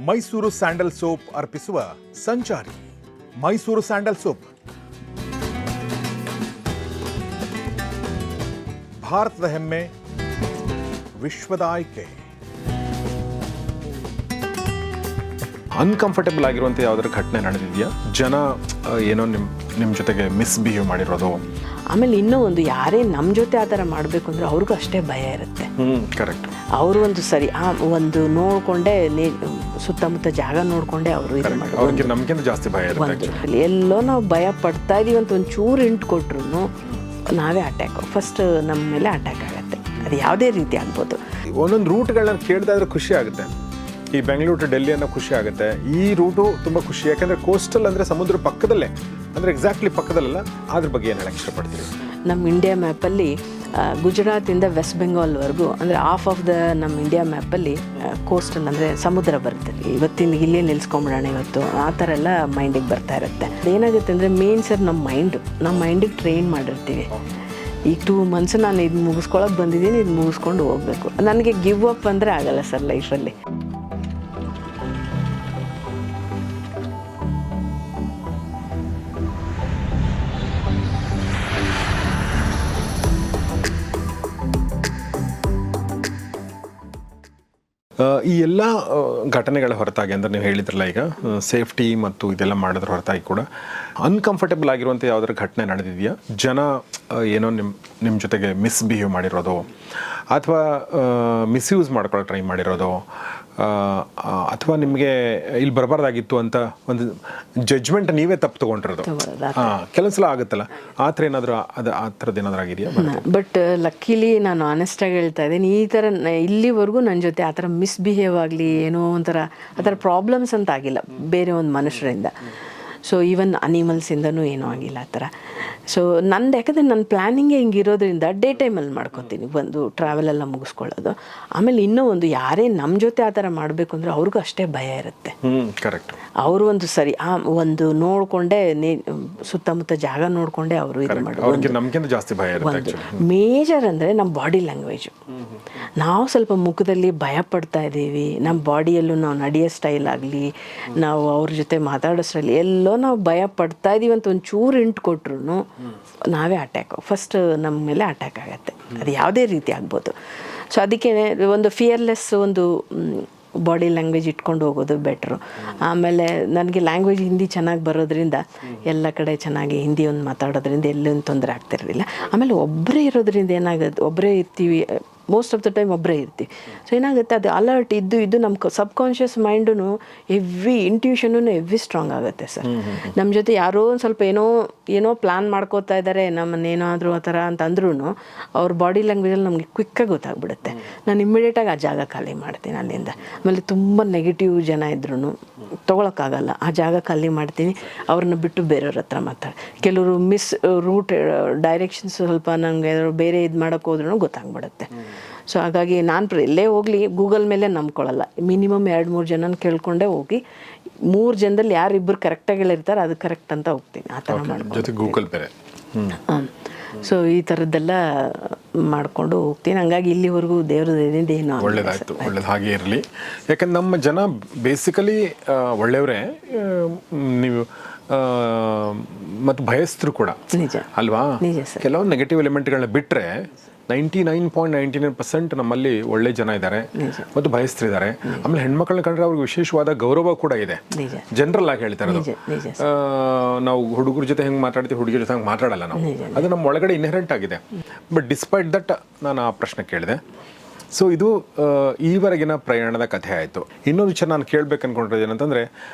Mysuru sandal soap ಅರ್ಪಿಸುವ ಸಂಚಾರಿ Mysuru sandal soap ಭಾರತದ ಹೆಮ್ಮೆ, ವಿಶ್ವದ ಆಯ್ಕೆ. ಅನ್ಕಂಫರ್ಟೇಬಲ್ ಆಗಿರುವಂಥ ಯಾವ್ದಾದ್ರು ಘಟನೆ ನಡೆದಿದೆಯಾ? ಜನ ಏನೋ ನಿಮ್ಮ ಜೊತೆಗೆ ಮಿಸ್ಬಿಹೇವ್ ಮಾಡಿರೋದು? ಆಮೇಲೆ ಇನ್ನೂ ಒಂದು, ಯಾರೇ ನಮ್ಮ ಜೊತೆ ಆ ಥರ ಮಾಡಬೇಕು ಅಂದರೆ ಅವ್ರಿಗೂ ಅಷ್ಟೇ ಭಯ ಇರುತ್ತೆ. ಕರೆಕ್ಟ್. ಅವರು ಒಂದು ಸರಿ ಒಂದು ನೋಡಿಕೊಂಡೇ ಸುತ್ತಮುತ್ತ ಜಾಗ ನೋಡಿಕೊಂಡೇ ಅವರು ಇದು ಮಾಡೋದು. ಅವ್ರಿಗೆ ನಮಗಿಂತ ಜಾಸ್ತಿ ಭಯ ಇರುತ್ತೆ. ಎಲ್ಲೋ ನಾವು ಭಯ ಪಡ್ತಾ ಇದೀವಿ ಅಂತ ಒಂದು ಚೂರು ಇಂಟು ಕೊಟ್ರು ನಾವೇ ಅಟ್ಯಾಕ್, ಫಸ್ಟ್ ನಮ್ಮ ಮೇಲೆ ಅಟ್ಯಾಕ್ ಆಗುತ್ತೆ. ಅದು ಯಾವುದೇ ರೀತಿ ಆಗ್ಬೋದು. ಒಂದೊಂದು ರೂಟ್ಗಳನ್ನ ಕೇಳ್ತಾ ಇದ್ರೆ ಖುಷಿ ಆಗುತ್ತೆ. ಈ ಬೆಂಗಳೂರು ಟು ಡೆಲ್ಲಿ ಅನ್ನೋ ಖುಷಿ ಆಗುತ್ತೆ. ಈ ರೂಟು ತುಂಬ ಖುಷಿ, ಯಾಕಂದರೆ ಕೋಸ್ಟಲ್ ಅಂದರೆ ಸಮುದ್ರ ಪಕ್ಕದಲ್ಲೇ, ಅಂದರೆ ಎಕ್ಸಾಕ್ಟ್ಲಿ ಪಕ್ಕದಲ್ಲ. ಅದ್ರ ಬಗ್ಗೆ ಏನು ಹೇಳಕ್ಕೆ ಇಷ್ಟಪಡ್ತೀವಿ? ನಮ್ಮ ಇಂಡಿಯಾ ಮ್ಯಾಪಲ್ಲಿ ಗುಜರಾತಿಂದ ವೆಸ್ಟ್ ಬೆಂಗಾಲ್ವರೆಗೂ ಅಂದರೆ ಆಫ್ ದ ನಮ್ಮ ಇಂಡಿಯಾ ಮ್ಯಾಪಲ್ಲಿ ಕೋಸ್ಟಲ್ ಅಂದರೆ ಸಮುದ್ರ ಬರುತ್ತೆ. ಇವತ್ತಿನ ಇಲ್ಲೇ ನಿಲ್ಸ್ಕೊಂಬಿಡೋಣ ಇವತ್ತು, ಆ ಥರ ಎಲ್ಲ ಮೈಂಡಿಗೆ ಬರ್ತಾ ಇರುತ್ತೆ. ಅದೇನಾಗುತ್ತೆ ಅಂದರೆ ಮೇನ್ ಸರ್ ನಮ್ಮ ಮೈಂಡಿಗೆ ಟ್ರೈನ್ ಮಾಡಿರ್ತೀವಿ. ಈಗ 2 months ನಾನು ಇದು ಮುಗಿಸ್ಕೊಳಕ್ಕೆ ಬಂದಿದ್ದೀನಿ, ಇದು ಮುಗಿಸ್ಕೊಂಡು ಹೋಗಬೇಕು. ನನಗೆ ಗಿವ್ ಅಪ್ ಅಂದರೆ ಆಗಲ್ಲ ಸರ್ ಲೈಫಲ್ಲಿ. ಈ ಎಲ್ಲ ಘಟನೆಗಳ ಹೊರತಾಗಿ, ಅಂದರೆ ನೀವು ಹೇಳಿದ್ರಲ್ಲ ಈಗ ಸೇಫ್ಟಿ ಮತ್ತು ಇದೆಲ್ಲ ಮಾಡೋದ್ರ ಹೊರತಾಗಿ ಕೂಡ ಅನ್ಕಂಫರ್ಟೇಬಲ್ ಆಗಿರುವಂಥ ಯಾವ್ದಾದ್ರು ಘಟನೆ ನಡೆದಿದೆಯಾ? ಜನ ಏನೋ ನಿಮ್ಮ ಜೊತೆಗೆ ಮಿಸ್ಬಿಹೇವ್ ಮಾಡಿರೋದು, ಅಥವಾ ಮಿಸ್ಯೂಸ್ ಮಾಡ್ಕೊಳ್ಳೋಕೆ ಟ್ರೈ ಮಾಡಿರೋದು, ಅಥವಾ ನಿಮಗೆ ಇಲ್ಲಿ ಬರಬಾರ್ದಾಗಿತ್ತು ಅಂತ ಒಂದು ಜಡ್ಜ್ಮೆಂಟ್ ನೀವೇ ತಪ್ಪು ತೊಗೊಂಡಿರೋದು? ಕೆಲವೊಂದು ಸಲ ಆಗುತ್ತಲ್ಲ, ಆ ಥರ ಏನಾದರೂ ಆ ಥರದ್ದು ಏನಾದರೂ ಆಗಿದೆಯಾ? ಬಟ್ ಲಕ್ಕಿಲಿ ನಾನು ಆನೆಸ್ಟಾಗಿ ಹೇಳ್ತಾ ಇದ್ದೀನಿ, ಈ ಥರ ಇಲ್ಲಿವರೆಗೂ ನನ್ನ ಜೊತೆ ಆ ಥರ ಮಿಸ್ಬಿಹೇವ್ ಆಗಲಿ ಏನೋ ಒಂಥರ ಆ ಥರ ಪ್ರಾಬ್ಲಮ್ಸ್ ಅಂತ ಆಗಿಲ್ಲ ಬೇರೆ ಒಂದು ಮನುಷ್ಯರಿಂದ. ಸೊ ಈವನ್ ಅನಿಮಲ್ಸಿಂದನೂ ಏನೂ ಆಗಿಲ್ಲ ಆ ಥರ. ಸೊ ನಂದು ಯಾಕಂದರೆ ನನ್ನ ಪ್ಲ್ಯಾನಿಂಗೇ ಹಿಂಗಿರೋದ್ರಿಂದ ಡೇ ಟೈಮಲ್ಲಿ ಮಾಡ್ಕೊತೀನಿ ಬಂದು ಟ್ರಾವೆಲೆಲ್ಲ ಮುಗಿಸ್ಕೊಳ್ಳೋದು. ಆಮೇಲೆ ಇನ್ನೂ ಒಂದು, ಯಾರೇ ನಮ್ಮ ಜೊತೆ ಆ ಥರ ಮಾಡಬೇಕು ಅಂದರೆ ಅವ್ರಿಗೂ ಅಷ್ಟೇ ಭಯ ಇರುತ್ತೆ. ಕರೆಕ್ಟ್. ಅವರು ಒಂದು ಸರಿ ಒಂದು ನೋಡಿಕೊಂಡೇ ಸುತ್ತಮುತ್ತ ಜಾಗ ನೋಡಿಕೊಂಡೇ ಅವರು ಇದು ಮಾಡೋದು. ನಮಗಿಂತ ಜಾಸ್ತಿ ಭಯ ಇರುತ್ತೆ. ಮೇಜರ್ ಅಂದರೆ ನಮ್ಮ ಬಾಡಿ ಲ್ಯಾಂಗ್ವೇಜು. ನಾವು ಸ್ವಲ್ಪ ಮುಖದಲ್ಲಿ ಭಯ ಪಡ್ತಾ ಇದ್ದೀವಿ, ನಮ್ಮ ಬಾಡಿಯಲ್ಲೂ ನಾವು ನಡೆಯೋ ಸ್ಟೈಲ್ ಆಗಲಿ, ನಾವು ಅವ್ರ ಜೊತೆ ಮಾತಾಡೋ ಸ್ಟೈಲ್, ಎಲ್ಲೋ ನಾವು ಭಯ ಪಡ್ತಾ ಇದ್ದೀವಿ ಅಂತ ಒಂದು ಚೂರು ಇಂಟು ಕೊಟ್ರು ನಾವೇ ಅಟ್ಯಾಕ್, ಫಸ್ಟ್ ನಮ್ಮ ಮೇಲೆ ಅಟ್ಯಾಕ್ ಆಗುತ್ತೆ. ಅದು ಯಾವುದೇ ರೀತಿ ಆಗ್ಬೋದು. ಸೊ ಅದಕ್ಕೆ ಒಂದು ಫಿಯರ್ಲೆಸ್ ಒಂದು ಬಾಡಿ ಲ್ಯಾಂಗ್ವೇಜ್ ಇಟ್ಕೊಂಡು ಹೋಗೋದು ಬೆಟ್ರು. ಆಮೇಲೆ ನನಗೆ ಲ್ಯಾಂಗ್ವೇಜ್ ಹಿಂದಿ ಚೆನ್ನಾಗಿ ಬರೋದ್ರಿಂದ ಎಲ್ಲ ಕಡೆ ಚೆನ್ನಾಗಿ ಹಿಂದಿ ಒಂದು ಮಾತಾಡೋದ್ರಿಂದ ಎಲ್ಲೂ ತೊಂದರೆ ಆಗ್ತಿರಲಿಲ್ಲ. ಆಮೇಲೆ ಒಬ್ಬರೇ ಇರೋದ್ರಿಂದ ಏನಾಗುತ್ತೆ, ಒಬ್ಬರೇ ಇರ್ತೀವಿ, ಮೋಸ್ಟ್ ಆಫ್ ದ ಟೈಮ್ ಒಬ್ಬರೇ ಇರ್ತೀವಿ. ಸೊ ಏನಾಗುತ್ತೆ, ಅದು ಅಲರ್ಟ್ ಇದ್ದು ನಮ್ಮ subconscious mind every ಇಂಟ್ಯೂಷನೂ every strong ಆಗುತ್ತೆ ಸರ್. ನಮ್ಮ ಜೊತೆ ಯಾರೋ ಒಂದು ಸ್ವಲ್ಪ ಏನೋ ಪ್ಲ್ಯಾನ್ ಮಾಡ್ಕೋತಾ ಇದ್ದಾರೆ ನಮ್ಮನ್ನೇನಾದರೂ ಆ ಥರ ಅಂತ ಅಂದ್ರೂ ಅವ್ರ ಬಾಡಿ ಲ್ಯಾಂಗ್ವೇಜಲ್ಲಿ ನಮಗೆ ಕ್ವಿಕ್ಕಾಗಿ ಗೊತ್ತಾಗ್ಬಿಡುತ್ತೆ. ನಾನು ಇಮ್ಮಿಡಿಯೇಟಾಗಿ ಆ ಜಾಗ ಖಾಲಿ ಮಾಡ್ತೀನಿ ಅಲ್ಲಿಂದ. ಆಮೇಲೆ ತುಂಬ ನೆಗೆಟಿವ್ ಜನ ಇದ್ರೂ ತೊಗೊಳಕ್ಕಾಗಲ್ಲ, ಆ ಜಾಗ ಖಾಲಿ ಮಾಡ್ತೀನಿ, ಅವ್ರನ್ನ ಬಿಟ್ಟು ಬೇರೆಯವ್ರ ಹತ್ರ ಮಾತಾಡಿ. ಕೆಲವರು ರೂಟ್ ಡೈರೆಕ್ಷನ್ಸ್ ಸ್ವಲ್ಪ ನನಗೆ ಬೇರೆ ಇದು ಮಾಡೋಕ್ಕೆ ಹೋದ್ರೂ ಗೊತ್ತಾಗ್ಬಿಡುತ್ತೆ. ಸೊ ಹಾಗಾಗಿ ನಾನು ಎಲ್ಲೇ ಹೋಗಲಿ ಗೂಗಲ್ ಮೇಲೆ ನಂಬ್ಕೊಳ್ಳಲ್ಲ. ಮಿನಿಮಮ್ 2-3 ಜನನ ಕೇಳ್ಕೊಂಡೇ ಹೋಗಿ, 3 ಜನದಲ್ಲಿ ಯಾರಿಬ್ಬರು ಕರೆಕ್ಟಾಗಿ ಹೇಳಿರ್ತಾರೆ ಅದು ಕರೆಕ್ಟ್ ಅಂತ ಹೋಗ್ತೀನಿ. ಆ ಥರ ಮಾಡ್ಬೋದು. ಗೂಗಲ್ ಬೇರೆ. ಸೊ ಈ ಥರದ್ದೆಲ್ಲ ಮಾಡಿಕೊಂಡು ಹೋಗ್ತೀನಿ. ಹಂಗಾಗಿ ಇಲ್ಲಿವರೆಗೂ ದೇವ್ರದ್ದು ಏನು ಒಳ್ಳೇದಾಯ್ತು, ಒಳ್ಳೇದು ಹಾಗೆ ಇರಲಿ. ಯಾಕಂದ್ರೆ ನಮ್ಮ ಜನ ಬೇಸಿಕಲಿ ಒಳ್ಳೆಯವರೇ, ನೀವು ಮತ್ತು ಭಯಸ್ಥರು ಕೂಡ ನಿಜ ಅಲ್ವಾ? ನಿಜ ಸರ್. ಕೆಲವೊಂದು ನೆಗೆಟಿವ್ ಎಲಿಮೆಂಟ್ಗಳನ್ನ ಬಿಟ್ಟರೆ 99.99% ನಮ್ಮಲ್ಲಿ ಒಳ್ಳೆ ಜನ ಇದ್ದಾರೆ ಮತ್ತು ಭಯಸ್ಥರಿದ್ದಾರೆ. ಆಮೇಲೆ ಹೆಣ್ಮಕ್ಳನ್ನ ಕಂಡ್ರೆ ಅವ್ರಿಗೆ ವಿಶೇಷವಾದ ಗೌರವ ಕೂಡ ಇದೆ. ಜನರಲ್ ಆಗಿ ಹೇಳ್ತಾ ಇರೋದು, ನಾವು ಹುಡುಗರ ಜೊತೆ ಹೆಂಗೆ ಮಾತಾಡ್ತೀವಿ, ಹುಡುಗಿರ ಜೊತೆ ಹಂಗೆ ಮಾತಾಡಲ್ಲ ನಾವು. ಅದು ನಮ್ಮ ಒಳಗಡೆ ಇನ್ಹೆರೆಂಟ್ ಆಗಿದೆ. ಬಟ್ ಡಿಸ್ಪೈಟ್ ದಟ್ ನಾನು ಆ ಪ್ರಶ್ನೆ ಕೇಳಿದೆ. ಸೊ ಇದು ಈವರೆಗಿನ ಪ್ರಯಾಣದ ಕಥೆ ಆಯಿತು. ಇನ್ನೊಂದು ವಿಚಾರ ನಾನು ಕೇಳಬೇಕು ಅಂದ್ಕೊಂಡಿರೋದು ಏನಂತಂದರೆ,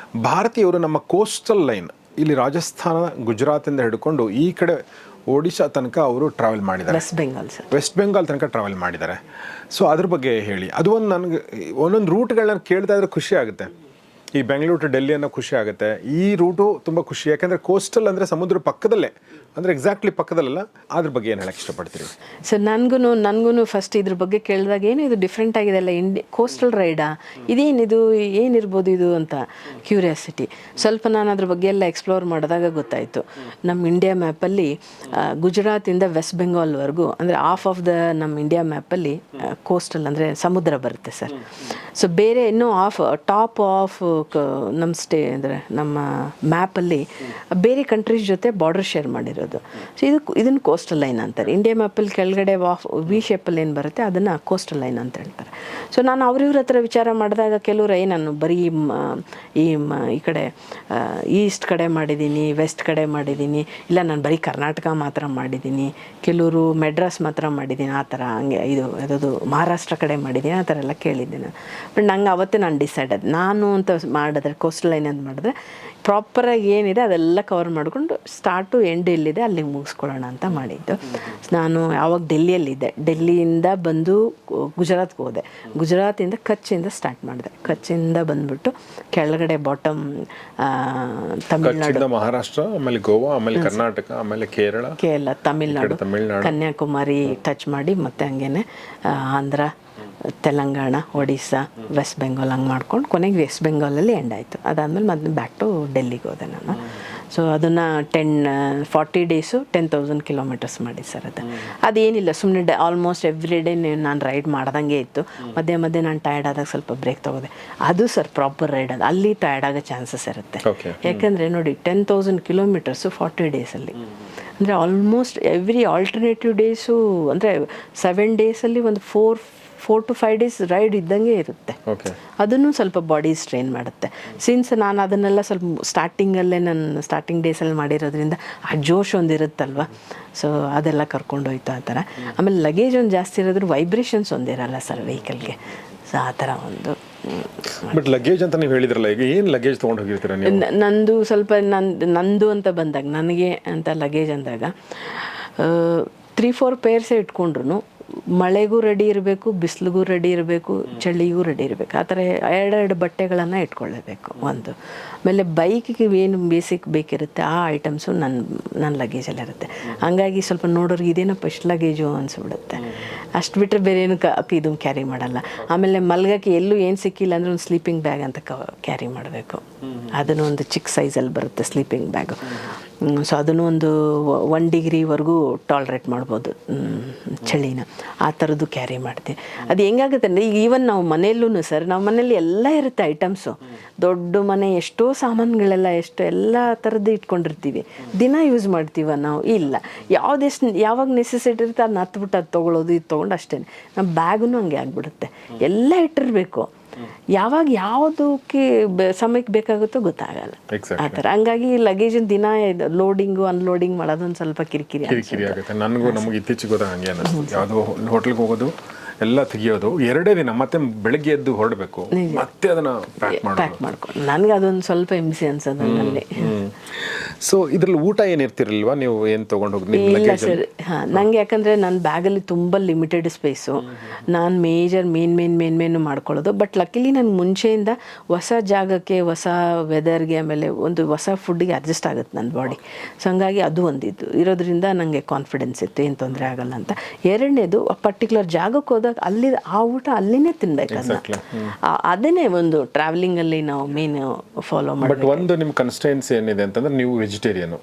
ಭಾರತೀಯರು ನಮ್ಮ ಕೋಸ್ಟಲ್ ಲೈನ್ ಇಲ್ಲಿ ರಾಜಸ್ಥಾನ, ಗುಜರಾತಿಂದ ಹಿಡ್ಕೊಂಡು ಈ ಕಡೆ ಒಡಿಶಾ ತನಕ ಅವರು ಟ್ರಾವೆಲ್ ಮಾಡಿದ್ದಾರೆ. ವೆಸ್ಟ್ ಬೆಂಗಾಲ್ ತನಕ ಟ್ರಾವೆಲ್ ಮಾಡಿದ್ದಾರೆ. ಸೊ ಅದ್ರ ಬಗ್ಗೆ ಹೇಳಿ. ಅದು ಒಂದು ನನಗೆ ಒಂದೊಂದು ರೂಟ್ಗಳನ್ನ ಕೇಳ್ತಾ ಇದ್ರೆ ಖುಷಿ ಆಗುತ್ತೆ. ಈ ಬೆಂಗಳೂರು ಟು ಡೆಲ್ಲಿ ಅನ್ನೋ ಖುಷಿ ಆಗುತ್ತೆ. ಈ ರೂಟು ತುಂಬ ಖುಷಿ, ಯಾಕೆಂದರೆ ಕೋಸ್ಟಲ್ ಅಂದರೆ ಸಮುದ್ರ ಪಕ್ಕದಲ್ಲೇ, ಅಂದರೆ ಎಕ್ಸಾಕ್ಟ್ಲಿ ಪಕ್ಕದಲ್ಲ, ಅದ್ರ ಬಗ್ಗೆ ಏನು ಹೇಳಕ್ಕೆ ಇಷ್ಟಪಡ್ತೀರಿ? ಸರ್ ನನಗೂ ಫಸ್ಟ್ ಇದ್ರ ಬಗ್ಗೆ ಕೇಳಿದಾಗ ಏನು ಇದು ಡಿಫ್ರೆಂಟ್ ಆಗಿದೆ ಅಲ್ಲ, ಕೋಸ್ಟಲ್ ರೈಡಾ, ಇದೇನಿದು, ಏನಿರ್ಬೋದು ಇದು ಅಂತ ಕ್ಯೂರಿಯಾಸಿಟಿ. ಸ್ವಲ್ಪ ನಾನು ಅದ್ರ ಬಗ್ಗೆ ಎಲ್ಲ ಎಕ್ಸ್ಪ್ಲೋರ್ ಮಾಡಿದಾಗ ಗೊತ್ತಾಯಿತು, ನಮ್ಮ ಇಂಡಿಯಾ ಮ್ಯಾಪಲ್ಲಿ ಗುಜರಾತಿಂದ ವೆಸ್ಟ್ ಬೆಂಗಾಲ್ವರೆಗೂ ಅಂದರೆ ಆಫ್ ದ ನಮ್ಮ ಇಂಡಿಯಾ ಮ್ಯಾಪಲ್ಲಿ ಕೋಸ್ಟಲ್ ಅಂದರೆ ಸಮುದ್ರ ಬರುತ್ತೆ ಸರ್. ಸೊ ಬೇರೆ ಇನ್ನೂ ಟಾಪ್ ಆಫ್ ನಮ್ಮ ಅಂದರೆ ನಮ್ಮ ಮ್ಯಾಪಲ್ಲಿ ಬೇರೆ ಕಂಟ್ರೀಸ್ ಜೊತೆ ಬಾರ್ಡರ್ ಶೇರ್ ಮಾಡಿರೋದು. ಸೊ ಇದನ್ನು ಕೋಸ್ಟಲ್ ಲೈನ್ ಅಂತಾರೆ. ಇಂಡಿಯಾ ಮ್ಯಾಪಲ್ಲಿ ಕೆಳಗಡೆ ವಿ ಶೇಪಲ್ಲಿ ಏನು ಬರುತ್ತೆ ಅದನ್ನು ಕೋಸ್ಟಲ್ ಲೈನ್ ಅಂತ ಹೇಳ್ತಾರೆ. ಸೊ ನಾನು ಅವ್ರಿವ್ರ ಹತ್ರ ವಿಚಾರ ಮಾಡಿದಾಗ ಕೆಲವರು ನಾನು ಬರೀ ಈ ಕಡೆ ಈಸ್ಟ್ ಕಡೆ ಮಾಡಿದ್ದೀನಿ, ವೆಸ್ಟ್ ಕಡೆ ಮಾಡಿದ್ದೀನಿ, ಇಲ್ಲ ನಾನು ಬರೀ ಕರ್ನಾಟಕ ಮಾತ್ರ ಮಾಡಿದ್ದೀನಿ, ಕೆಲವರು ಮೆಡ್ರಾಸ್ ಮಾತ್ರ ಮಾಡಿದ್ದೀನಿ, ಆ ಥರ ಹಂಗೆ ಇದು ಮಹಾರಾಷ್ಟ್ರ ಕಡೆ ಮಾಡಿದ್ದೀನಿ, ಆ ಥರ ಎಲ್ಲ ಕೇಳಿದ್ದೀನಿ. ಬಟ್ ನಂಗೆ ಅವತ್ತೇ ನಾನು ಡಿಸೈಡ್ ಆದ ನಾನು ಅಂತ ಮಾಡಿದ್ರೆ ಕೋಸ್ಟಲ್ ಲೈನ್ ಅಂತ ಮಾಡಿದ್ರೆ ಪ್ರಾಪರಾಗಿ ಏನಿದೆ ಅದೆಲ್ಲ ಕವರ್ ಮಾಡಿಕೊಂಡು ಸ್ಟಾರ್ಟು ಎಂಡ್ ಎಲ್ಲಿದೆ ಅಲ್ಲಿಗೆ ಮುಗಿಸ್ಕೊಳ್ಳೋಣ ಅಂತ ಮಾಡಿದ್ದು. ನಾನು ಆವಾಗ ಡೆಲ್ಲಿಯಲ್ಲಿದ್ದೆ, ಡೆಲ್ಲಿಯಿಂದ ಬಂದು ಗುಜರಾತ್ಗೆ ಹೋದೆ, ಗುಜರಾತಿಂದ ಕಚ್ಚಿಂದ ಸ್ಟಾರ್ಟ್ ಮಾಡಿದೆ, ಕಚ್ಚಿಂದ ಬಂದ್ಬಿಟ್ಟು ಕೆಳಗಡೆ ಬಾಟಮ್ ತಮಿಳ್ನಾಡು, ಮಹಾರಾಷ್ಟ್ರ, ಆಮೇಲೆ ಗೋವಾ, ಆಮೇಲೆ ಕರ್ನಾಟಕ, ಆಮೇಲೆ ಕೇರಳ, ತಮಿಳ್ನಾಡು, ಕನ್ಯಾಕುಮಾರಿ ಟಚ್ ಮಾಡಿ ಮತ್ತೆ ಹಂಗೇನೆ ಆಂಧ್ರ, ತೆಲಂಗಾಣ, ಒಡಿಸ್ಸಾ, ವೆಸ್ಟ್ ಬೆಂಗಾಲ್ ಹಂಗೆ ಮಾಡ್ಕೊಂಡು ಕೊನೆಗೆ ವೆಸ್ಟ್ ಬೆಂಗಾಲಲ್ಲಿ ಎಂಡ್ ಆಯಿತು. ಅದಾದಮೇಲೆ ಮತ್ತೆ ಬ್ಯಾಕ್ ಟು ಡೆಲ್ಲಿಗೆ ಹೋದೆ ನಾನು. ಸೊ ಅದನ್ನು 40 ಡೇಸು 10,000 ಕಿಲೋಮೀಟರ್ಸ್ ಮಾಡಿ ಸರ್. ಅದೇನಿಲ್ಲ, ಸುಮ್ಮನೆ ಆಲ್ಮೋಸ್ಟ್ ಎವ್ರಿ ಡೇ ನಾನು ರೈಡ್ ಮಾಡ್ದಂಗೆ ಇತ್ತು. ಮಧ್ಯೆ ನಾನು ಟಯರ್ಡ್ ಆದಾಗ ಸ್ವಲ್ಪ ಬ್ರೇಕ್ ತೊಗೋದೆ. ಅದು ಸರ್ ಪ್ರಾಪರ್ ರೈಡ್, ಅದು ಅಲ್ಲಿ ಟಯರ್ಡ್ ಆಗೋ ಚಾನ್ಸಸ್ ಇರುತ್ತೆ. ಯಾಕೆಂದರೆ ನೋಡಿ 10,000 ಕಿಲೋಮೀಟರ್ಸು 40 ಡೇಸಲ್ಲಿ ಅಂದರೆ ಆಲ್ಮೋಸ್ಟ್ ಎವ್ರಿ ಆಲ್ಟರ್ನೇಟಿವ್ ಡೇಸು ಅಂದರೆ 7 ಡೇಸಲ್ಲಿ ಒಂದು 4 to 5 ಡೇಸ್ ರೈಡ್ ಇದ್ದಂಗೆ ಇರುತ್ತೆ. ಅದನ್ನು ಸ್ವಲ್ಪ ಬಾಡಿ ಸ್ಟ್ರೈನ್ ಮಾಡುತ್ತೆ. ಸಿನ್ಸ್ ನಾನು ಅದನ್ನೆಲ್ಲ ಸ್ವಲ್ಪ ಸ್ಟಾರ್ಟಿಂಗ್ ಡೇಸಲ್ಲಿ ಮಾಡಿರೋದ್ರಿಂದ ಆ ಜೋಶ್ ಒಂದು ಇರುತ್ತಲ್ವ, ಸೊ ಅದೆಲ್ಲ ಕರ್ಕೊಂಡೋಯ್ತು ಆ ಥರ. ಆಮೇಲೆ ಲಗೇಜ್ ಒಂದು ಜಾಸ್ತಿ ಇರೋದ್ರ ವೈಬ್ರೇಷನ್ಸ್ ಒಂದಿರಲ್ಲ ಸರ್ ವೆಹಿಕಲ್ಗೆ, ಸೊ ಆ ಥರ ಒಂದು. ಬಟ್ ಲಗೇಜ್ ಅಂತ ನೀವು ಹೇಳಿದ್ರಲ್ಲ, ಈಗ ಏನು ಲಗೇಜ್ ತೊಗೊಂಡು ಹೋಗಿರ್ತೀರ ನೀವು? ನಂದು ಸ್ವಲ್ಪ ನಂದು ಅಂತ ಬಂದಾಗ, ನನಗೆ ಅಂತ ಲಗೇಜ್ ಅಂದಾಗ 3-4 ಪೇರ್ಸೇ ಇಟ್ಕೊಂಡ್ರು ಮಳೆಗೂ ರೆಡಿ ಇರಬೇಕು, ಬಿಸಿಲಿಗೂ ರೆಡಿ ಇರಬೇಕು, ಚಳಿಗೂ ರೆಡಿ ಇರಬೇಕು. ಆ ಥರ 2 ಬಟ್ಟೆಗಳನ್ನು ಇಟ್ಕೊಳ್ಳೇಬೇಕು ಒಂದು. ಆಮೇಲೆ ಬೈಕಿಗೆ ಏನು ಬೇಸಿಕ್ ಬೇಕಿರುತ್ತೆ ಆ ಐಟಮ್ಸು ನನ್ನ ಲಗೇಜಲ್ಲಿರುತ್ತೆ. ಹಂಗಾಗಿ ಸ್ವಲ್ಪ ನೋಡೋರಿಗೆ ಇದೇನಪ್ಪ ಇಷ್ಟು ಲಗೇಜು ಅನಿಸ್ಬಿಡುತ್ತೆ. ಅಷ್ಟು ಬಿಟ್ಟರೆ ಬೇರೆ ಏನು ಇದು ಕ್ಯಾರಿ ಮಾಡಲ್ಲ. ಆಮೇಲೆ ಮಲ್ಗಕ್ಕೆ ಎಲ್ಲೂ ಏನು ಸಿಕ್ಕಿಲ್ಲ ಅಂದರೆ ಒಂದು ಸ್ಲೀಪಿಂಗ್ ಬ್ಯಾಗ್ ಅಂತ ಕ್ಯಾರಿ ಮಾಡಬೇಕು. ಅದನ್ನು ಒಂದು ಚಿಕ್ಕ ಸೈಜಲ್ಲಿ ಬರುತ್ತೆ ಸ್ಲೀಪಿಂಗ್ ಬ್ಯಾಗು. ಸೊ ಅದನ್ನು ಒಂದು 1 ಡಿಗ್ರಿವರೆಗೂ ಟಾಲ್ರೇಟ್ ಮಾಡ್ಬೋದು ಚಳಿನ, ಆ ಥರದ್ದು ಕ್ಯಾರಿ ಮಾಡ್ತೀವಿ. ಅದು ಹೆಂಗಾಗುತ್ತೆ ಅಂದರೆ ಈಗ ಈವನ್ ನಾವು ಮನೆಯಲ್ಲೂ ಸರ್, ನಾವು ಮನೇಲಿ ಎಲ್ಲ ಇರುತ್ತೆ ಐಟಮ್ಸು, ದೊಡ್ಡ ಮನೆ, ಎಷ್ಟೋ ಸಾಮಾನುಗಳೆಲ್ಲ ಎಲ್ಲ ಥರದ್ದು ಇಟ್ಕೊಂಡಿರ್ತೀವಿ, ದಿನ ಯೂಸ್ ಮಾಡ್ತೀವ ನಾವು? ಇಲ್ಲ. ಯಾವಾಗ ನೆಸೆಸಿಟಿ ಇರುತ್ತೆ ಅದನ್ನ ಹತ್ಬಿಟ್ಟು ಅದು ತೊಗೊಳ್ಳೋದು, ಇದು ತೊಗೊಂಡು ಅಷ್ಟೇ. ನಮ್ಮ ಬ್ಯಾಗೂ ಹಂಗೆ ಆಗಿಬಿಡುತ್ತೆ, ಎಲ್ಲ ಇಟ್ಟಿರಬೇಕು. ಯಾವಾಗ ಯಾವುದಕ್ಕೆ ಸಮಯಕ್ಕೆ ಬೇಕಾಗುತ್ತೋ ಗೊತ್ತಾಗಲ್ಲ ಆ ಥರ. ಹಂಗಾಗಿ ಲಗೇಜಿನ ದಿನ ಲೋಡಿಂಗು ಅನ್ಲೋಡಿಂಗ್ ಮಾಡೋದೊಂದು ಸ್ವಲ್ಪ ಕಿರಿಕಿರಿ ಆಗುತ್ತೆ. ನನಗೂ ನಮಗೆ ಇತ್ತೀಚೆಗೆ ಗೊತ್ತಾಗ ಹಂಗೆ ಅನ್ನಿಸ್ತು. ಯಾವುದೋ ಹೋಟ್ಲಿಗೆ ಹೋಗೋದು, ಎಲ್ಲ ತೆಗಿಯೋದು, 2 ದಿನ, ಮತ್ತೆ ಬೆಳಗ್ಗೆ ಎದ್ದು ಹೊರಡಬೇಕು, ಮತ್ತೆ ಅದನ್ನ ಪ್ಯಾಕ್ ಮಾಡ್ಕೊಂಡು ನನಗೆ ಅದೊಂದು ಸ್ವಲ್ಪ ಹಿಂಸೆ ಅನ್ಸೋದು ನನ್ನಲ್ಲಿ. ಸೊ ಇದ್ರಲ್ಲಿ ಊಟ ಏನಿರ್ತಿರಲ್ವಾ, ನೀವು ಏನು ತೊಗೊಂಡು ಹೋಗಿ? ಇಲ್ಲ ಸರ್, ಹಾಂ, ನನಗೆ ಯಾಕಂದರೆ ನನ್ನ ಬ್ಯಾಗಲ್ಲಿ ತುಂಬ ಲಿಮಿಟೆಡ್ ಸ್ಪೇಸು, ನಾನು ಮೇನ್ ಮಾಡ್ಕೊಳ್ಳೋದು. ಬಟ್ ಲಕ್ಕಿಲಿ ನನಗೆ ಮುಂಚೆಯಿಂದ ಹೊಸ ಜಾಗಕ್ಕೆ, ಹೊಸ ವೆದರ್ಗೆ, ಆಮೇಲೆ ಒಂದು ಹೊಸ ಫುಡ್ಡಿಗೆ ಅಡ್ಜಸ್ಟ್ ಆಗುತ್ತೆ ನನ್ನ ಬಾಡಿ. ಸೊ ಹಂಗಾಗಿ ಅದು ಒಂದಿದ್ದು ಇರೋದ್ರಿಂದ ನನಗೆ ಕಾನ್ಫಿಡೆನ್ಸ್ ಇತ್ತು, ಏನು ತೊಂದರೆ ಆಗಲ್ಲ ಅಂತ. 2ನೇದು ಪರ್ಟಿಕ್ಯುಲರ್ ಜಾಗಕ್ಕೆ ಹೋದಾಗ ಅಲ್ಲಿ ಆ ಊಟ ಅಲ್ಲಿನೇ ತಿನ್ಬೇಕು, ಅದನ್ನೇ ಒಂದು ಟ್ರಾವೆಲಿಂಗಲ್ಲಿ ನಾವು ಮೇನ್ ಫಾಲೋ ಮಾಡಿ. ಬಟ್ ಒಂದು ನಿಮ್ಮ ಕನ್ಸ್ಟೆನ್ಸಿ ಏನಿದೆ ಅಂತಂದ್ರೆ ನೀವು ವೆಜಿಟೇರಿಯನ್,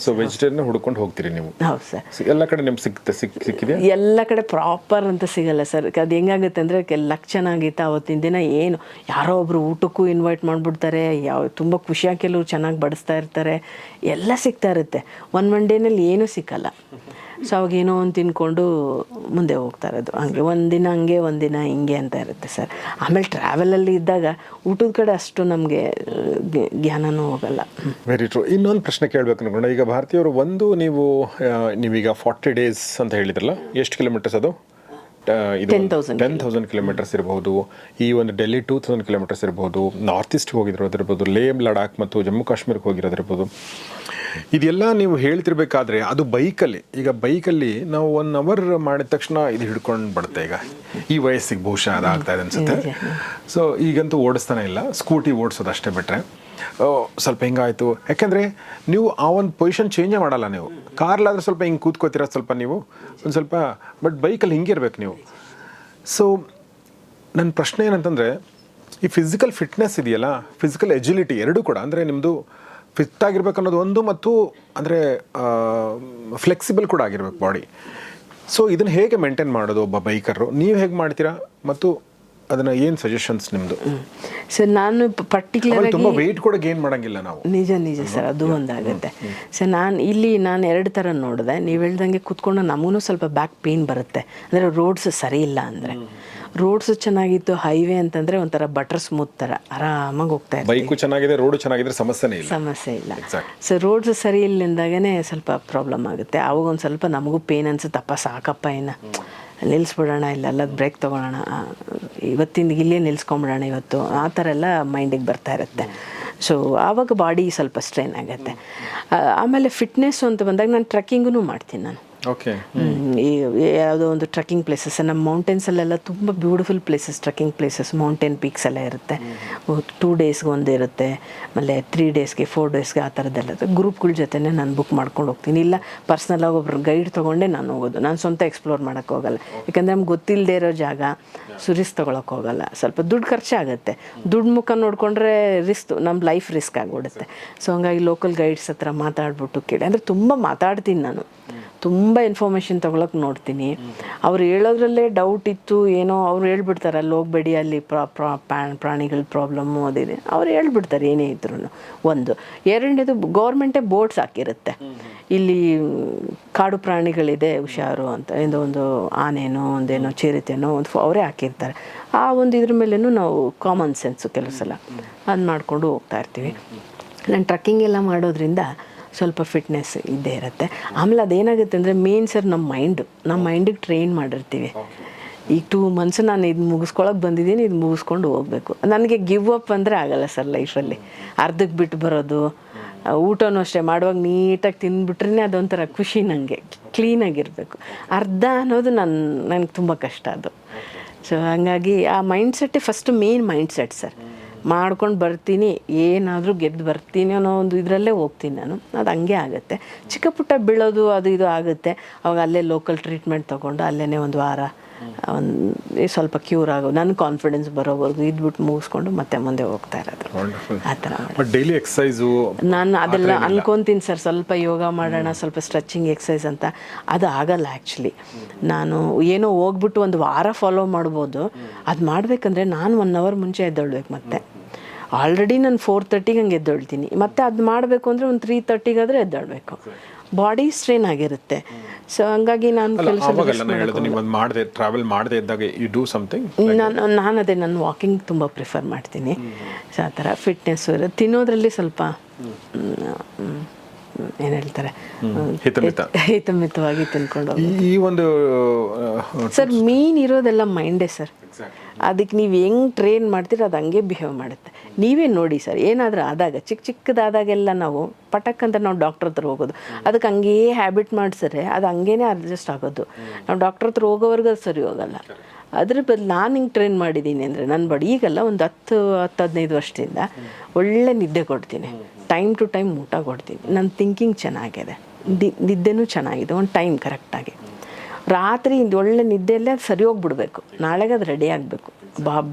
ಸೊ ವೆಜಿಟೇರಿಯನ್ ಹುಡ್ಕೊಂಡು ಹೋಗ್ತೀರಿ ನೀವು? ಹೌದು ಸರ್. ಎಲ್ಲ ಕಡೆ ನಿಮ್ಗೆ ಸಿಕ್ಕಿದೆ? ಎಲ್ಲ ಕಡೆ ಪ್ರಾಪರ್ ಅಂತ ಸಿಗಲ್ಲ ಸರ್. ಅದು ಹೆಂಗಾಗುತ್ತೆ ಅಂದರೆ ಲಕ್ ಚೆನ್ನಾಗಿತ್ತು ಅವತ್ತಿನ ದಿನ, ಏನು ಯಾರೋ ಒಬ್ರು ಊಟಕ್ಕೂ ಇನ್ವೈಟ್ ಮಾಡಿಬಿಡ್ತಾರೆ, ತುಂಬ ಖುಷಿಯಾಗಿ ಕೆಲವರು ಚೆನ್ನಾಗಿ ಬಡಿಸ್ತಾ ಇರ್ತಾರೆ, ಎಲ್ಲ ಸಿಗ್ತಾ ಇರುತ್ತೆ. ಒನ್ ಡೇನಲ್ಲಿ ಏನೂ ಸಿಕ್ಕಲ್ಲ. ಸೊ ಅವಾಗ ಏನೋ ಒಂದು ತಿನ್ಕೊಂಡು ಮುಂದೆ ಹೋಗ್ತಾ ಇರೋದು, ಹಂಗೆ ಒಂದಿನ ಹಂಗೆ ಒಂದಿನ ಹಿಂಗೆ ಅಂತ ಇರುತ್ತೆ ಸರ್. ಆಮೇಲೆ ಟ್ರಾವೆಲಲ್ಲಿ ಇದ್ದಾಗ ಊಟದ ಕಡೆ ಅಷ್ಟು ನಮಗೆ ಜ್ಞಾನನೂ ಹೋಗಲ್ಲ. Very true. ಇನ್ನೊಂದು ಪ್ರಶ್ನೆ ಕೇಳಬೇಕು ಅನ್ಕೊಂಡೆ. ಈಗ ಭಾರತೀಯರು ನೀವೀಗ 40 ಡೇಸ್ ಅಂತ ಹೇಳಿದ್ರಲ್ಲ, ಎಷ್ಟು ಕಿಲೋಮೀಟರ್ಸ್ ಅದು? 10,000 ಕಿಲೋಮೀಟರ್ಸ್ ಇರ್ಬೋದು. ಈ ಒಂದು ಡೆಲ್ಲಿ 2,000 ಕಿಲೋಮೀಟರ್ಸ್ ಇರ್ಬೋದು. ನಾರ್ತ್ ಈಸ್ಟ್ ಹೋಗಿರೋದಿರ್ಬೋದು, ಲೇ ಲಡಾಖ್ ಮತ್ತು ಜಮ್ಮು ಕಾಶ್ಮೀರಕ್ಕೆ ಹೋಗಿರೋದಿರ್ಬೋದು. ಇದೆಲ್ಲ ನೀವು ಹೇಳ್ತಿರ್ಬೇಕಾದ್ರೆ ಅದು ಬೈಕಲ್ಲಿ, ಈಗ ಬೈಕಲ್ಲಿ ನಾವು 1 ಅವರ್ ಮಾಡಿದ ತಕ್ಷಣ ಇದು ಹಿಡ್ಕೊಂಡು ಬಿಡುತ್ತೆ. ಈಗ ಈ ವಯಸ್ಸಿಗೆ ಬಹುಶಃ ಅದಾಗ್ತಾ ಇದೆ ಅನ್ಸುತ್ತೆ. ಸೊ ಈಗಂತೂ ಓಡಿಸ್ತಾನೆ ಇಲ್ಲ, ಸ್ಕೂಟಿ ಓಡಿಸೋದು ಅಷ್ಟೇ ಬಿಟ್ಟರೆ. ಸ್ವಲ್ಪ ಹಿಂಗಾಯಿತು, ಯಾಕೆಂದರೆ ನೀವು ಆ ಒಂದು ಪೊಸಿಷನ್ ಚೇಂಜೇ ಮಾಡಲ್ಲ. ನೀವು ಕಾರ್ಲಾದ್ರೆ ಸ್ವಲ್ಪ ಹಿಂಗೆ ಕೂತ್ಕೋತೀರ ಸ್ವಲ್ಪ ನೀವು ಒಂದು ಸ್ವಲ್ಪ, ಬಟ್ ಬೈಕಲ್ಲಿ ಹಿಂಗೆ ಇರ್ಬೇಕು ನೀವು. ಸೊ ನನ್ನ ಪ್ರಶ್ನೆ ಏನಂತಂದರೆ, ಈ ಫಿಸಿಕಲ್ ಫಿಟ್ನೆಸ್ ಇದೆಯಲ್ಲ, ಫಿಸಿಕಲ್ ಎಜಿಲಿಟಿ ಎರಡೂ ಕೂಡ, ಅಂದರೆ ನಿಮ್ಮದು ಫಿಟ್ ಆಗಿರ್ಬೇಕು ಅನ್ನೋದು ಒಂದು, ಮತ್ತು ಅಂದರೆ ಫ್ಲೆಕ್ಸಿಬಲ್ ಕೂಡ ಆಗಿರ್ಬೇಕು ಬಾಡಿ. ಸೊ ಇದನ್ನು ಹೇಗೆ ಮೇಂಟೈನ್ ಮಾಡೋದು ಒಬ್ಬ ಬೈಕರು, ನೀವು ಹೇಗೆ ಮಾಡ್ತೀರಾ ಮತ್ತು ಅದನ್ನು ಏನು ಸಜೆಷನ್ಸ್ ನಿಮ್ಮದು? ಸರ್ ನಾನು ಪರ್ಟಿಕ್ಯುಲರ್ ತುಂಬ ವೆಯ್ಟ್ ಕೂಡ ಗೇನ್ ಮಾಡೋಂಗಿಲ್ಲ ನಾವು. ನಿಜ ಸರ್, ಅದು ಒಂದಾಗುತ್ತೆ. ಸರ್ ನಾನು 2 ಥರ ನೋಡಿದೆ. ನೀವು ಹೇಳ್ದಂಗೆ ಕೂತ್ಕೊಂಡು ನಮಗೂ ಸ್ವಲ್ಪ ಬ್ಯಾಕ್ ಪೇಯ್ನ್ ಬರುತ್ತೆ, ಅಂದರೆ ರೋಡ್ಸ್ ಸರಿ ಇಲ್ಲ ಅಂದರೆ. ರೋಡ್ಸ್ ಚೆನ್ನಾಗಿತ್ತು, ಹೈವೇ ಅಂತಂದರೆ ಒಂಥರ ಬಟರ್ ಸ್ಮೂತ್ ಥರ ಆರಾಮಾಗಿ ಹೋಗ್ತಾ ಇರ್ತೀವಿ. ಬೈಕು ಚೆನ್ನಾಗಿದೆ, ರೋಡು ಚೆನ್ನಾಗಿದ್ರೆ ಸಮಸ್ಯೆ ಇಲ್ಲ. ಸೊ ರೋಡ್ಸ್ ಸರಿ ಇಲ್ಲಿಂದಾಗೇ ಸ್ವಲ್ಪ ಪ್ರಾಬ್ಲಮ್ ಆಗುತ್ತೆ. ಅವಾಗ ಒಂದು ಸ್ವಲ್ಪ ನಮಗೂ ಪೇನ್ ಅನ್ಸುತ್ತಪ್ಪ, ಸಾಕಪ್ಪ ಇನ್ನು ನಿಲ್ಲಿಸ್ಬಿಡೋಣ, ಇಲ್ಲೆಲ್ಲ ಬ್ರೇಕ್ ತೊಗೊಳೋಣ, ಇವತ್ತಿಂದ ಇಲ್ಲೇ ನಿಲ್ಸ್ಕೊಂಬಿಡೋಣ ಇವತ್ತು, ಆ ಥರ ಎಲ್ಲ ಮೈಂಡಿಗೆ ಬರ್ತಾ ಇರುತ್ತೆ. ಸೊ ಆವಾಗ ಬಾಡಿ ಸ್ವಲ್ಪ ಸ್ಟ್ರೈನ್ ಆಗುತ್ತೆ. ಆಮೇಲೆ ಫಿಟ್ನೆಸ್ಸು ಅಂತ ಬಂದಾಗ ನಾನು ಟ್ರೆಕ್ಕಿಂಗೂ ಮಾಡ್ತೀನಿ. ನಾನು ಓಕೆ, ಯಾವುದೋ ಒಂದು ಟ್ರೆಕ್ಕಿಂಗ್ ಪ್ಲೇಸಸ್, ನಮ್ಮ ಮೌಂಟೇನ್ಸಲ್ಲೆಲ್ಲ ತುಂಬ beautiful places, trekking places, mountain peaks ಎಲ್ಲ ಇರುತ್ತೆ. 2 ಡೇಸ್ಗೆ ಒಂದು ಇರುತ್ತೆ, ಆಮೇಲೆ 3 ಡೇಸ್ಗೆ 4 ಡೇಸ್ಗೆ ಆ ಥರದ್ದೆಲ್ಲ ಗ್ರೂಪ್ಗಳ ಜೊತೆನೇ ನಾನು ಬುಕ್ ಮಾಡ್ಕೊಂಡು ಹೋಗ್ತೀನಿ. ಇಲ್ಲ ಪರ್ಸ್ನಲಾಗಿ ಒಬ್ರು ಗೈಡ್ ತೊಗೊಂಡೇ ನಾನು ಹೋಗೋದು. ನಾನು ಸ್ವಂತ ಎಕ್ಸ್ಪ್ಲೋರ್ ಮಾಡೋಕ್ಕೆ ಹೋಗಲ್ಲ, ಯಾಕಂದರೆ ನಮ್ಗೆ ಗೊತ್ತಿಲ್ಲದೆ ಇರೋ ಜಾಗ ರಿಸ್ಕ್ ತೊಗೊಳಕ್ಕೆ ಹೋಗಲ್ಲ. ಸ್ವಲ್ಪ ದುಡ್ಡು ಖರ್ಚಾಗುತ್ತೆ, ದುಡ್ಡು ಮುಖ ನೋಡಿಕೊಂಡ್ರೆ ರಿಸ್ಕ್, ನಮ್ಮ ಲೈಫ್ ರಿಸ್ಕ್ ಆಗಿಬಿಡುತ್ತೆ. ಸೊ ಹಂಗಾಗಿ ಲೋಕಲ್ ಗೈಡ್ಸ್ ಹತ್ರ ಮಾತಾಡ್ಬಿಟ್ಟು ಕೇಳಿ, ಅಂದರೆ ತುಂಬ ಮಾತಾಡ್ತೀನಿ ನಾನು, ತುಂಬ ಇನ್ಫಾರ್ಮೇಷನ್ ತೊಗೊಳಕ್ಕೆ ನೋಡ್ತೀನಿ. ಅವ್ರು ಹೇಳೋದ್ರಲ್ಲೇ ಡೌಟ್ ಇತ್ತು ಏನೋ, ಅವ್ರು ಹೇಳ್ಬಿಡ್ತಾರೆ ಅಲ್ಲಿ ಹೋಗಬೇಡಿ, ಅಲ್ಲಿ ಪ್ರಾಣಿಗಳ ಪ್ರಾಬ್ಲಮ್ಮು ಅದಿದೆ, ಅವ್ರು ಹೇಳ್ಬಿಡ್ತಾರೆ ಏನೇ ಇದ್ರು. ಒಂದು ಎರಡನೇದು, ಗೌರ್ಮೆಂಟೇ ಬೋರ್ಡ್ಸ್ ಹಾಕಿರುತ್ತೆ, ಇಲ್ಲಿ ಕಾಡು ಪ್ರಾಣಿಗಳಿದೆ ಹುಷಾರು ಅಂತ, ಒಂದು ಆನೆನೋ ಒಂದೇನೋ ಚಿರತೆನೋ ಒಂದು ಅವರೇ ಹಾಕಿರ್ತಾರೆ. ಆ ಒಂದು ಇದ್ರ ಮೇಲೇನೂ ನಾವು ಕಾಮನ್ ಸೆನ್ಸು ಕೆಲವು ಸಲ ಅದು ಮಾಡಿಕೊಂಡು ಹೋಗ್ತಾ ಇರ್ತೀವಿ. ನಾನು ಟ್ರಕ್ಕಿಂಗ್ ಎಲ್ಲ ಮಾಡೋದ್ರಿಂದ ಸ್ವಲ್ಪ ಫಿಟ್ನೆಸ್ ಇದ್ದೇ ಇರುತ್ತೆ. ಆಮೇಲೆ ಅದೇನಾಗುತ್ತೆ ಅಂದರೆ ಮೇನ್ ಸರ್ ನಮ್ಮ ಮೈಂಡಿಗೆ ಟ್ರೈನ್ ಮಾಡಿರ್ತೀವಿ. ಈಗ 2 months ನಾನು ಇದು ಮುಗಿಸ್ಕೊಳಕ್ಕೆ ಬಂದಿದ್ದೀನಿ, ಇದು ಮುಗಿಸ್ಕೊಂಡು ಹೋಗಬೇಕು. ನನಗೆ ಗಿವ್ ಅಪ್ ಅಂದರೆ ಆಗಲ್ಲ ಸರ್ ಲೈಫಲ್ಲಿ. ಅರ್ಧಕ್ಕೆ ಬಿಟ್ಟು ಬರೋದು, ಊಟನೂ ಅಷ್ಟೇ ಮಾಡುವಾಗ ನೀಟಾಗಿ ತಿಂದ್ಬಿಟ್ರೆ ಅದೊಂಥರ ಖುಷಿ, ನನಗೆ ಕ್ಲೀನಾಗಿರಬೇಕು. ಅರ್ಧ ಅನ್ನೋದು ನನಗೆ ತುಂಬ ಕಷ್ಟ ಅದು. ಸೊ ಹಾಗಾಗಿ ಆ ಮೈಂಡ್ಸೆಟ್ಟೇ ಫಸ್ಟ್ ಮೇನ್ ಮೈಂಡ್ಸೆಟ್ ಸರ್. ಮಾಡ್ಕೊಂಡು ಬರ್ತೀನಿ, ಏನಾದರೂ ಗೆದ್ದು ಬರ್ತೀನಿ ಅನ್ನೋ ಒಂದು ಇದರಲ್ಲೇ ಹೋಗ್ತೀನಿ ನಾನು. ಅದು ಹಂಗೆ ಆಗುತ್ತೆ. ಚಿಕ್ಕ ಪುಟ್ಟ ಬೀಳೋದು ಅದು ಇದು ಆಗುತ್ತೆ, ಅವಾಗ ಅಲ್ಲೇ ಲೋಕಲ್ ಟ್ರೀಟ್ಮೆಂಟ್ ತೊಗೊಂಡು ಅಲ್ಲೇ ಒಂದು ವಾರ ಸ್ವಲ್ಪ ಕ್ಯೂರ್ ಆಗೋ, ನನ್ನ ಕಾನ್ಫಿಡೆನ್ಸ್ ಬರೋವರೆಗೂ ಇದ್ಬಿಟ್ಟು ಮುಗಿಸ್ಕೊಂಡು ಮತ್ತೆ ಮುಂದೆ ಹೋಗ್ತಾ ಇರೋದು. ಆ ಥರ ಡೈಲಿ ಎಕ್ಸಸೈಸು ನಾನು ಅದೆಲ್ಲ ಅನ್ಕೊತೀನಿ ಸರ್, ಸ್ವಲ್ಪ ಯೋಗ ಮಾಡೋಣ, ಸ್ವಲ್ಪ ಸ್ಟ್ರೆಚಿಂಗ್ ಎಕ್ಸಸೈಸ್ ಅಂತ. ಅದು ಆಗಲ್ಲ ಆ್ಯಕ್ಚುಲಿ. ನಾನು ಏನೋ ಹೋಗ್ಬಿಟ್ಟು ಒಂದು ವಾರ ಫಾಲೋ ಮಾಡ್ಬೋದು. ಅದು ಮಾಡಬೇಕಂದ್ರೆ ನಾನು 1 hour ಮುಂಚೆ ಎದ್ದೇಳ್ಬೇಕು. ಮತ್ತೆ ಆಲ್ರೆಡಿ ನಾನು 4:30ಗೆ ಹಂಗೆ ಎದ್ದೇಳ್ತೀನಿ, ಮತ್ತು ಅದು ಮಾಡಬೇಕು ಅಂದರೆ ಒಂದು 3:30ಗಾದರೆ ಎದ್ದೇಳಬೇಕು. ಬಾಡಿ ಸ್ಟ್ರೈನ್ ಆಗಿರುತ್ತೆ. ಸೊ ಹಂಗಾಗಿ ನಾನು ನಾನು ವಾಕಿಂಗ್ ತುಂಬ ಪ್ರಿಫರ್ ಮಾಡ್ತೀನಿ. ಸೊ ಆ ಥರ ಫಿಟ್ನೆಸ್ಸು ತಿನ್ನೋದ್ರಲ್ಲಿ ಸ್ವಲ್ಪ ಏನು ಹೇಳ್ತಾರೆ, ಹಿತಮಿತವಾಗಿ ತಿನ್ಕೊಂಡು. ಈ ಒಂದು ಸರ್ ಮೇನ್ ಇರೋದೆಲ್ಲ ಮೈಂಡೇ ಸರ್. ಅದಕ್ಕೆ ನೀವು ಹೆಂಗೆ ಟ್ರೈನ್ ಮಾಡ್ತೀರ ಅದು ಹಂಗೆ ಬಿಹೇವ್ ಮಾಡುತ್ತೆ. ನೀವೇ ನೋಡಿ ಸರ್, ಏನಾದರೂ ಆದಾಗ ಚಿಕ್ಕದಾದಾಗೆಲ್ಲ ನಾವು ಪಟಕ್ ಅಂತ ನಾವು ಡಾಕ್ಟ್ರ್ ಹತ್ರ ಹೋಗೋದು, ಅದಕ್ಕೆ ಹಂಗೇ ಹ್ಯಾಬಿಟ್ ಮಾಡಿಸಿದ್ರೆ ಅದು ಹಂಗೇ ಅಡ್ಜಸ್ಟ್ ಆಗೋದು. ನಾವು ಡಾಕ್ಟ್ರ್ ಹತ್ರ ಹೋಗೋವರೆಗೂ ಅದು ಸರಿ ಹೋಗಲ್ಲ. ಅದ್ರ ಬದಲು ನಾನು ಹಿಂಗೆ ಟ್ರೈನ್ ಮಾಡಿದ್ದೀನಿ ಅಂದರೆ ನನ್ನ ಬಾಡಿ ಈಗಲ್ಲ ಒಂದು 10-15 ವರ್ಷದಿಂದ ಒಳ್ಳೆ ನಿದ್ದೆ ಕೊಡ್ತೀನಿ, ಟೈಮ್ ಟು ಟೈಮ್ ಊಟ ಕೊಡ್ತೀನಿ, ನನ್ನ ಥಿಂಕಿಂಗ್ ಚೆನ್ನಾಗಿದೆ, ನಿದ್ದೆನೂ ಚೆನ್ನಾಗಿದೆ, ಒಂದು ಟೈಮ್ ಕರೆಕ್ಟಾಗಿ. ರಾತ್ರಿ ಒಳ್ಳೆ ನಿದ್ದೆಯಲ್ಲೇ ಅದು ಸರಿ ಹೋಗ್ಬಿಡ್ಬೇಕು, ನಾಳೆಗೆ ಅದು ರೆಡಿ ಆಗಬೇಕು,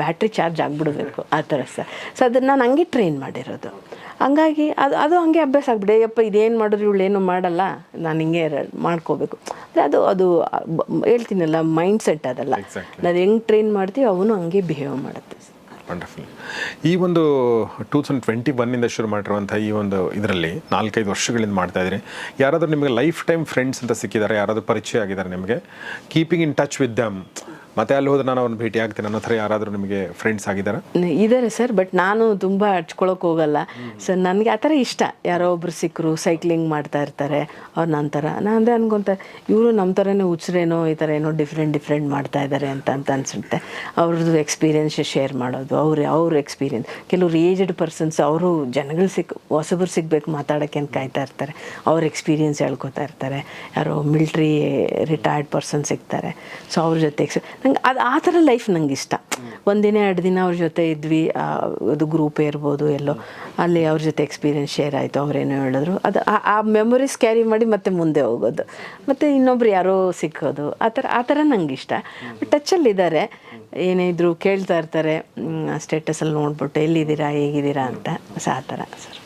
ಬ್ಯಾಟ್ರಿ ಚಾರ್ಜ್ ಆಗಿಬಿಡ್ಬೇಕು, ಆ ಥರ ಸರ್. ಸೊ ಅದನ್ನು ನಾನು ಹಂಗೆ ಟ್ರೈನ್ ಮಾಡಿರೋದು. ಹಂಗಾಗಿ ಅದು ಹಂಗೆ ಅಭ್ಯಾಸ ಆಗ್ಬಿಡೆ. ಯಪ್ಪ ಇದೇನು ಮಾಡಿದ್ರು ಇವಳೇನು ಮಾಡಲ್ಲ, ನಾನು ಹಿಂಗೆ ಮಾಡ್ಕೋಬೇಕು. ಅದು ಅದು ಹೇಳ್ತೀನಲ್ಲ ಮೈಂಡ್ಸೆಟ್, ಅದಲ್ಲ ನಾವು ಹೆಂಗೆ ಟ್ರೈನ್ ಮಾಡ್ತೀವಿ ಅವನು ಹಂಗೆ ಬಿಹೇವ್ ಮಾಡುತ್ತೆ. ವಂಡರ್ಫುಲ್. ಈ ಒಂದು 2021 ಶುರು ಮಾಡಿರುವಂಥ ಈ ಒಂದು ಇದರಲ್ಲಿ 4-5 ವರ್ಷಗಳಿಂದ ಮಾಡ್ತಾ ಇದ್ದೀರಿ. ಯಾರಾದರೂ ನಿಮಗೆ ಲೈಫ್ ಟೈಮ್ ಫ್ರೆಂಡ್ಸ್ ಅಂತ ಸಿಕ್ಕಿದ್ದಾರೆ, ಯಾರಾದರೂ ಪರಿಚಯ ಆಗಿದ್ದಾರೆ ನಿಮಗೆ? Keeping in touch with them, ಮತ್ತೆ ಅಲ್ಲಿ ಹೋದ್ರೆ ನಾನು ಅವ್ರನ್ನ ಭೇಟಿ ಆಗ್ತೀನಿ ಅನ್ನೋ ಥರ ಯಾರಾದರೂ ನಿಮಗೆ ಫ್ರೆಂಡ್ಸ್ ಆಗಿದ್ದಾರೆ? ಇದ್ದಾರೆ ಸರ್, ಬಟ್ ನಾನು ತುಂಬ ಹಚ್ಕೊಳಕ್ಕೆ ಹೋಗಲ್ಲ ಸರ್. ನನಗೆ ಆ ಥರ ಇಷ್ಟ. ಯಾರೋ ಒಬ್ರು ಸಿಕ್ಕರು ಸೈಕ್ಲಿಂಗ್ ಮಾಡ್ತಾ ಇರ್ತಾರೆ, ಅವ್ರು ನನ್ನ ಥರ. ನಾನು ಅದೇ ಅನ್ಕೊತ ಇವರು ನಮ್ಮ ಥರನೇ ಹುಚ್ಚರೇನೋ, ಈ ಥರ ಏನೋ ಡಿಫ್ರೆಂಟ್ ಮಾಡ್ತಾ ಇದ್ದಾರೆ ಅಂತ ಅನಿಸುತ್ತೆ. ಅವ್ರದ್ದು ಎಕ್ಸ್ಪೀರಿಯನ್ಸ್ ಶೇರ್ ಮಾಡೋದು, ಅವ್ರ ಎಕ್ಸ್ಪೀರಿಯನ್ಸ್. ಕೆಲವರು ಏಜ್ಡ್ ಪರ್ಸನ್ಸ್, ಅವರು ಜನಗಳು ಹೊಸಬರು ಸಿಗಬೇಕು ಮಾತಾಡೋಕ್ಕೆ ಅಂತ ಕಾಯ್ತಾ ಇರ್ತಾರೆ, ಅವ್ರ ಎಕ್ಸ್ಪೀರಿಯನ್ಸ್ ಹೇಳ್ಕೊತಾ ಇರ್ತಾರೆ. ಯಾರೋ ಮಿಲ್ಟ್ರಿ ರಿಟೈರ್ಡ್ ಪರ್ಸನ್ ಸಿಗ್ತಾರೆ, ಸೊ ಅವ್ರ ಜೊತೆ ನಂಗೆ ಆ ಥರ ಲೈಫ್ ನಂಗೆ ಇಷ್ಟ. ಒಂದಿನ 2 ದಿನ ಅವ್ರ ಜೊತೆ ಇದ್ವಿ, ಅದು ಗ್ರೂಪೇ ಇರ್ಬೋದು ಎಲ್ಲೋ, ಅಲ್ಲಿ ಅವ್ರ ಜೊತೆ ಎಕ್ಸ್ಪೀರಿಯನ್ಸ್ ಶೇರ್ ಆಯಿತು, ಅವ್ರೇನೋ ಹೇಳಿದ್ರು, ಅದು ಆ ಮೆಮೊರೀಸ್ ಕ್ಯಾರಿ ಮಾಡಿ ಮತ್ತೆ ಮುಂದೆ ಹೋಗೋದು, ಮತ್ತು ಇನ್ನೊಬ್ರು ಯಾರೋ ಸಿಕ್ಕೋದು, ಆ ಥರ ನಂಗೆ ಇಷ್ಟ. ಟಚ್ಚಲ್ಲಿದ್ದಾರೆ, ಏನೇ ಇದ್ದರೂ ಕೇಳ್ತಾ ಇರ್ತಾರೆ, ಸ್ಟೇಟಸಲ್ಲಿ ನೋಡ್ಬಿಟ್ಟು ಎಲ್ಲಿದ್ದೀರಾ ಹೇಗಿದ್ದೀರಾ ಅಂತ. ಸೊ ಆ ಥರ ಸರ್.